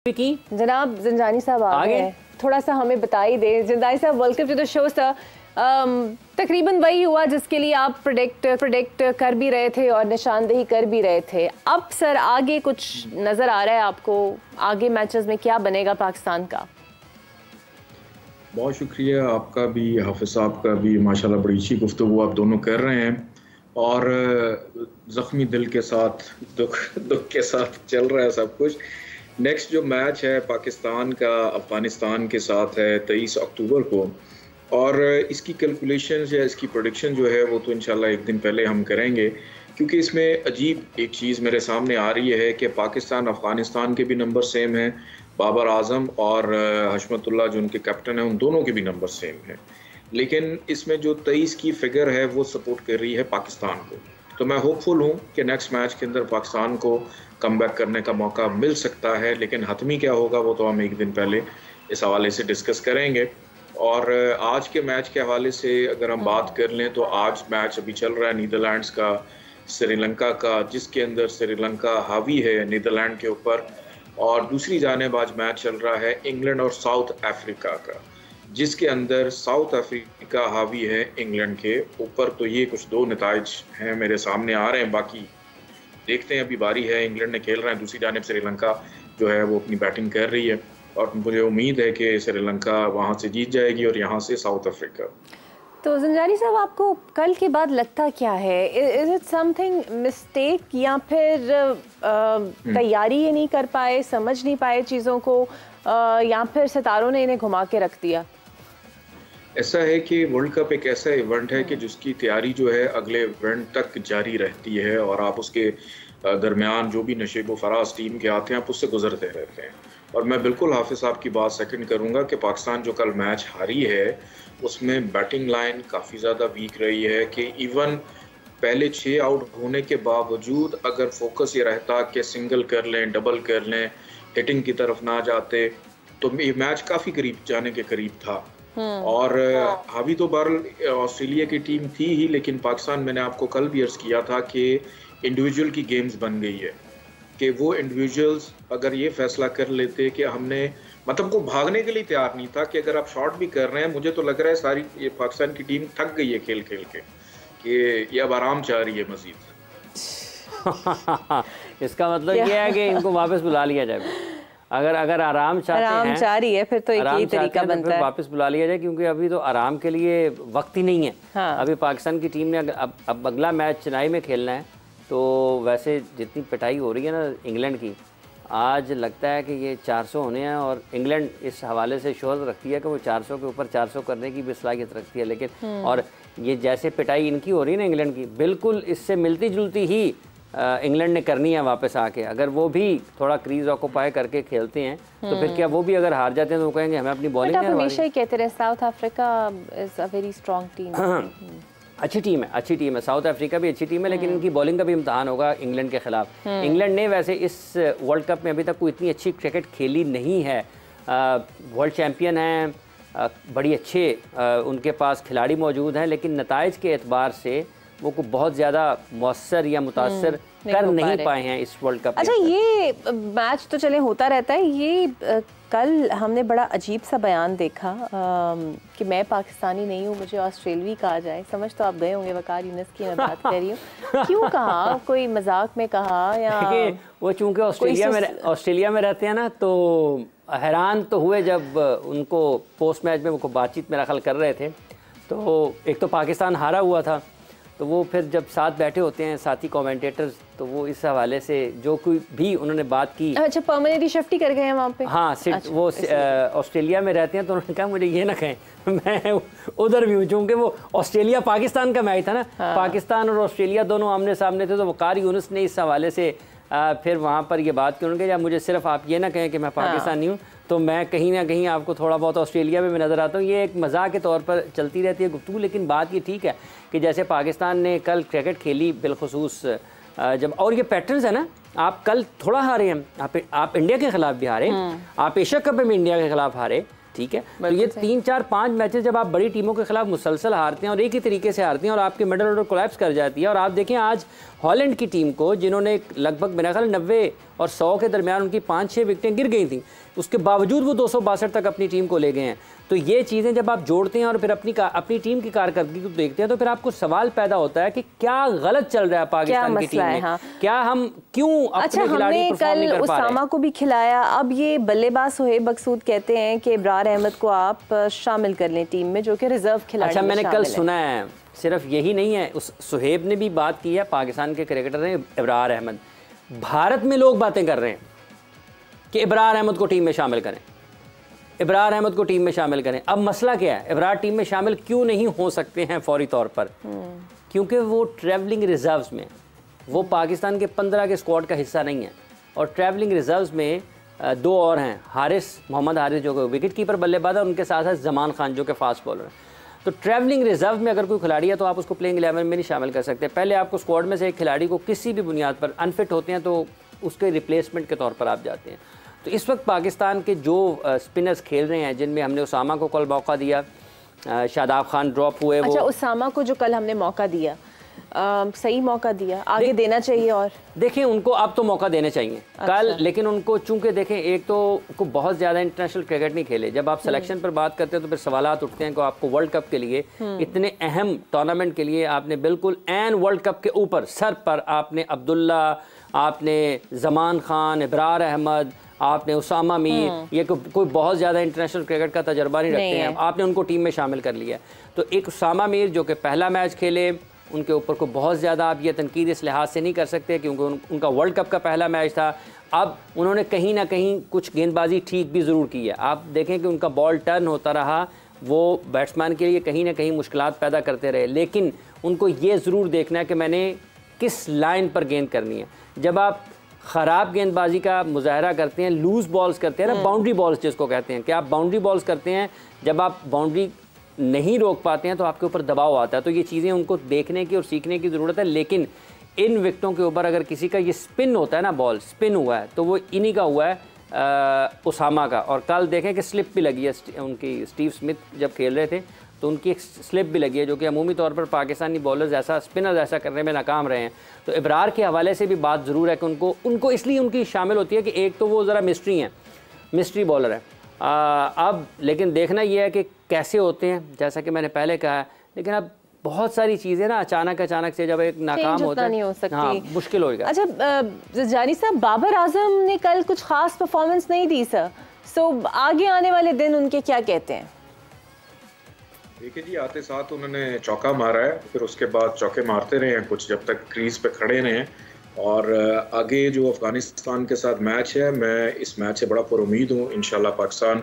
की जनाब ज़ंजानी साहब आ गए हैं, थोड़ा सा हमें बता ही दें। ज़ंजानी साहब, वर्ल्ड कप जो तो शो था तकरीबन वही हुआ जिसके लिए आप प्रोडिक्ट कर भी रहे थे और निशानदेही कर भी रहे थे। अब सर आगे कुछ नज़र आ रहा है आपको, आगे मैचेस में क्या बनेगा पाकिस्तान का? बहुत शुक्रिया आपका भी, हाफिज़ साहब का भी। माशाल्लाह बड़ी अच्छी गुफ्तगू आप दोनों कर रहे हैं और ज़ख्मी दिल के साथ दुख के साथ चल रहा है सब कुछ। नेक्स्ट जो मैच है पाकिस्तान का अफ़गानिस्तान के साथ है 23 अक्टूबर को, और इसकी कैलकुलेशन या इसकी प्रोडिक्शन जो है वो तो इंशाल्लाह एक दिन पहले हम करेंगे, क्योंकि इसमें अजीब एक चीज़ मेरे सामने आ रही है कि पाकिस्तान अफ़गानिस्तान के भी नंबर सेम हैं। बाबर आजम और हशमतुल्लाह जो उनके कैप्टन हैं उन दोनों के भी नंबर सेम हैं, लेकिन इसमें जो 23 की फिगर है वो सपोर्ट कर रही है पाकिस्तान को। तो मैं होपफुल हूँ कि नेक्स्ट मैच के अंदर पाकिस्तान को कम बैक करने का मौका मिल सकता है, लेकिन हतमी क्या होगा वो तो हम एक दिन पहले इस हवाले से डिस्कस करेंगे। और आज के मैच के हवाले से अगर हम बात कर लें तो आज मैच अभी चल रहा है नीदरलैंड्स का श्रीलंका का, जिसके अंदर श्रीलंका हावी है नीदरलैंड के ऊपर, और दूसरी जानिब आज मैच चल रहा है इंग्लैंड और साउथ अफ्रीका का, जिसके अंदर साउथ अफ्रीका हावी है इंग्लैंड के ऊपर। तो ये कुछ दो नताइज हैं मेरे सामने आ रहे हैं, बाकी देखते हैं। अभी बारी है, इंग्लैंड ने खेल रहे हैं, दूसरी जानिब श्रीलंका जो है वो अपनी बैटिंग कर रही है, और मुझे उम्मीद है कि श्रीलंका वहाँ से जीत जाएगी और यहाँ से साउथ अफ्रीका। तो ज़ंजानी साहब, आपको कल के बाद लगता क्या है? इज़ इट समथिंग मिस्टेक या फिर तैयारी ये नहीं कर पाए, समझ नहीं पाए चीज़ों को, या फिर सितारों ने इन्हें घुमा के रख दिया? ऐसा है कि वर्ल्ड कप एक ऐसा इवेंट है कि जिसकी तैयारी जो है अगले इवेंट तक जारी रहती है, और आप उसके दरमियान जो भी नशेब व फराज टीम के आते हैं आप उससे गुजरते रहते हैं। और मैं बिल्कुल हाफिज़ साहब की बात सेकंड करूंगा कि पाकिस्तान जो कल मैच हारी है उसमें बैटिंग लाइन काफ़ी ज़्यादा वीक रही है, कि इवन पहले 6 आउट होने के बावजूद अगर फोकस ये रहता कि सिंगल कर लें, डबल कर लें, हिटिंग की तरफ ना जाते, तो ये मैच काफ़ी करीब जाने के करीब था। और हावी तो बहरहाल ऑस्ट्रेलिया की टीम थी ही, लेकिन पाकिस्तान, मैंने आपको कल भी अर्ज़ किया था कि इंडिविजुअल की गेम्स बन गई है, कि वो इंडिविजुअल्स अगर ये फैसला कर लेते कि हमने, मतलब वो भागने के लिए तैयार नहीं था, कि अगर आप शॉट भी कर रहे हैं, मुझे तो लग रहा है सारी ये पाकिस्तान की टीम थक गई है खेल खेल के, कि ये अब आराम चाह रही है मजीद। इसका मतलब ये है कि इनको वापस बुला लिया जाए। अगर आराम चाह रही है फिर तो एक ही तरीका बनता है, वापस बुला लिया जाए, क्योंकि अभी तो आराम के लिए वक्त ही नहीं है। हाँ। अभी पाकिस्तान की टीम ने अब अगला मैच चेन्नई में खेलना है, तो वैसे जितनी पिटाई हो रही है ना इंग्लैंड की, आज लगता है कि ये 400 होने हैं, और इंग्लैंड इस हवाले से शोहरत रखती है कि वो 400 के ऊपर 400 करने की भी सलाहियत रखती है। लेकिन और ये जैसे पिटाई इनकी हो रही है ना इंग्लैंड की, बिल्कुल इससे मिलती जुलती ही इंग्लैंड ने करनी है वापस आके। अगर वो भी थोड़ा क्रीज ऑक्यूपाई करके खेलते हैं तो फिर क्या वो भी अगर हार जाते हैं तो वो कहेंगे हमें अपनी बॉलिंग नहीं आ रही। हमेशा ही कहते रहे south Africa is a very strong team. अच्छी टीम है साउथ अफ्रीका भी अच्छी टीम है, लेकिन इनकी बॉलिंग का भी इम्तहान होगा इंग्लैंड के खिलाफ। इंग्लैंड ने वैसे इस वर्ल्ड कप में अभी तक कोई इतनी अच्छी क्रिकेट खेली नहीं है। वर्ल्ड चैम्पियन हैं, बड़ी अच्छे उनके पास खिलाड़ी मौजूद हैं, लेकिन नताइज के एतबार से वो को बहुत ज़्यादा मौसर या मुतासर कर नहीं पाए हैं इस वर्ल्ड कप। अच्छा, ये मैच तो चले होता रहता है, ये कल हमने बड़ा अजीब सा बयान देखा कि मैं पाकिस्तानी नहीं हूँ, मुझे ऑस्ट्रेलियाई कहा जाए। समझ तो आप गए होंगे, वकार यूनिस की मैं बात कर रही हूँ। क्यों कहा? कोई मजाक में कहा या वो चूँकि ऑस्ट्रेलिया में रहते हैं ना, तो हैरान तो हुए जब उनको पोस्ट मैच में उनको बातचीत मेरा ख्याल कर रहे थे, तो एक तो पाकिस्तान हारा हुआ था, तो वो फिर जब साथ बैठे होते हैं साथी कमेंटेटर्स, तो वो इस हवाले से जो कोई भी उन्होंने बात की। अच्छा, परमानेंटली शिफ्ट ही कर गए हैं वहाँ पे? हाँ, अच्छा, वो ऑस्ट्रेलिया में रहते हैं, तो उन्होंने कहा मुझे ये ना कहें मैं उधर भी हूँ, चूँकि वो ऑस्ट्रेलिया पाकिस्तान का मैच था ना। हाँ। पाकिस्तान और ऑस्ट्रेलिया दोनों आमने सामने थे, तो वकार यूनुस ने इस हवाले से फिर वहाँ पर ये बात की, उन्होंने कहा मुझे सिर्फ आप ये ना कहें कि मैं पाकिस्तानी हूँ, तो मैं कहीं ना कहीं आपको थोड़ा बहुत ऑस्ट्रेलिया में मैं नज़र आता हूँ। ये एक मजाक के तौर पर चलती रहती है गुफ्तगू, लेकिन बात ये ठीक है कि जैसे पाकिस्तान ने कल क्रिकेट खेली बिलखुसूस जब, और ये पैटर्न्स है ना, आप कल थोड़ा हारे हैं, आप इंडिया के खिलाफ भी हारे, आप एशिया कप में इंडिया के खिलाफ हारे, ठीक है। तो ये 3 4 5 मैचेस जब आप बड़ी टीमों के खिलाफ मुसलसल हारते हैं और एक ही तरीके से हारते हैं और आपके मिडल ऑर्डर कोलैप्स कर जाती है, और आप देखें आज हॉलैंड की टीम को, जिन्होंने लगभग मेरा ख्याल 90 और 100 के दरमियान उनकी 5-6 विकेटें गिर गई थी, उसके बावजूद वो 262 तक अपनी टीम को ले गए हैं। तो ये चीज़ें जब आप जोड़ते हैं और फिर अपनी टीम की कारकर्दगी को देखते हैं तो फिर आपको सवाल पैदा होता है कि क्या गलत चल रहा है पाकिस्तान की टीम में, क्या हम क्यों अपने खिलाड़ी परफॉर्म नहीं कर पा रहे। उसामा को भी खिलाया, अब ये बल्लेबाज सुहेब मकसूद कहते हैं कि इब्रार अहमद को आप शामिल कर लें टीम में, जो कि रिजर्व खिलाड़ी। अच्छा, मैंने कल सुना है, सिर्फ यही नहीं है, उस सुहेब ने भी बात की है, पाकिस्तान के क्रिकेटर ने इब्रार अहमद, भारत में लोग बातें कर रहे हैं कि इब्रार अहमद को टीम में शामिल करें, इब्रार अहमद को टीम में शामिल करें। अब मसला क्या है, इब्रार टीम में शामिल क्यों नहीं हो सकते हैं फौरी तौर पर? क्योंकि वो ट्रैवलिंग रिजर्व्स में, वो पाकिस्तान के 15 के स्क्वाड का हिस्सा नहीं है। और ट्रैवलिंग रिजर्व्स में 2 और हैं, मोहम्मद हारिस जो कि विकेट कीपर बल्लेबाज है, उनके साथ साथ जमान खान जो कि फास्ट बॉलर है। तो ट्रैवलिंग रिजर्व में अगर कोई खिलाड़ी है तो आप उसको प्लेइंग 11 में नहीं शामिल कर सकते। पहले आपको स्क्वाड में से एक खिलाड़ी को किसी भी बुनियाद पर अनफिट होते हैं तो उसके रिप्लेसमेंट के तौर पर आप जाते हैं। तो इस वक्त पाकिस्तान के जो स्पिनर्स खेल रहे हैं, जिनमें हमने उसामा को कल मौका दिया, शादाब खान ड्रॉप हुए। अच्छा, उसामा को जो कल हमने मौका दिया, सही मौका दिया, आगे देना चाहिए। और देखें, उनको अब तो मौका देने चाहिए कल, लेकिन उनको चूंकि देखें, एक तो को बहुत ज़्यादा इंटरनेशनल क्रिकेट नहीं खेले। जब आप सिलेक्शन पर बात करते हैं तो फिर सवालात उठते हैं कि आपको वर्ल्ड कप के लिए, इतने अहम टूर्नामेंट के लिए आपने बिल्कुल एन वर्ल्ड कप के ऊपर सर पर आपने अब्दुल्ला, आपने जमान खान, इब्रार अहमद, आपने उसामा मीर, ये कोई बहुत ज़्यादा इंटरनेशनल क्रिकेट का तजर्बा नहीं रखते हैं, आपने उनको टीम में शामिल कर लिया। तो एक उसामा मीर जो कि पहला मैच खेले, उनके ऊपर को बहुत ज़्यादा आप ये तनकीद इस लिहाज से नहीं कर सकते क्योंकि उनका वर्ल्ड कप का पहला मैच था। अब उन्होंने कहीं ना कहीं कुछ गेंदबाजी ठीक भी ज़रूर की है। आप देखें कि उनका बॉल टर्न होता रहा, वो बैट्समैन के लिए कहीं ना कहीं मुश्किलात पैदा करते रहे, लेकिन उनको ये ज़रूर देखना है कि मैंने किस लाइन पर गेंद करनी है। जब आप ख़राब गेंदबाजी का मुजाहरा करते हैं, लूज़ बॉल्स करते हैं ना, बाउंड्री बॉल्स जिसको कहते हैं, कि आप बाउंड्री बॉल्स करते हैं, जब आप बाउंड्री नहीं रोक पाते हैं तो आपके ऊपर दबाव आता है। तो ये चीज़ें उनको देखने की और सीखने की ज़रूरत है। लेकिन इन विकेटों के ऊपर अगर किसी का ये स्पिन होता है ना, बॉल स्पिन हुआ है, तो वो इन्हीं का हुआ है, उसामा का। और कल देखें कि स्लिप भी लगी है उनकी, स्टीव स्मिथ जब खेल रहे थे तो उनकी एक स्लिप भी लगी है, जो कि अमूमी तौर पर पाकिस्तानी बॉलर्स ऐसा, स्पिनर्स ऐसा करने में नाकाम रहे हैं। तो इब्रार के हवाले से भी बात ज़रूर है कि उनको इसलिए उनकी शामिल होती है कि एक तो वो ज़रा मिस्ट्री बॉलर है। अब लेकिन देखना यह है कि कैसे होते हैं, जैसा कि मैंने पहले कहा है। लेकिन अब बहुत सारी चीज़ें ना अचानक से जब एक नाकाम होता है, नहीं हो सकती। हाँ, मुश्किल होगा। अच्छा जानी साहब, बाबर आजम ने कल कुछ खास परफॉर्मेंस नहीं दी सर, सो आगे आने वाले दिन उनके क्या कहते हैं? देखिए जी, आते साथ उन्होंने चौका मारा है, फिर उसके बाद चौके मारते रहे हैं कुछ, जब तक क्रीज पे खड़े रहे हैं। और आगे जो अफगानिस्तान के साथ मैच है, मैं इस मैच से बड़ा पुरुमीद हूँ। इंशाल्लाह पाकिस्तान,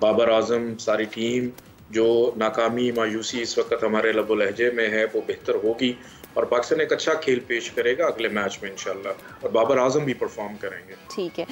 बाबर आजम, सारी टीम, जो नाकामी मायूसी इस वक्त हमारे लबो लहजे में है वो बेहतर होगी और पाकिस्तान एक अच्छा खेल पेश करेगा अगले मैच में इंशाल्लाह, और बाबर आजम भी परफॉर्म करेंगे। ठीक है।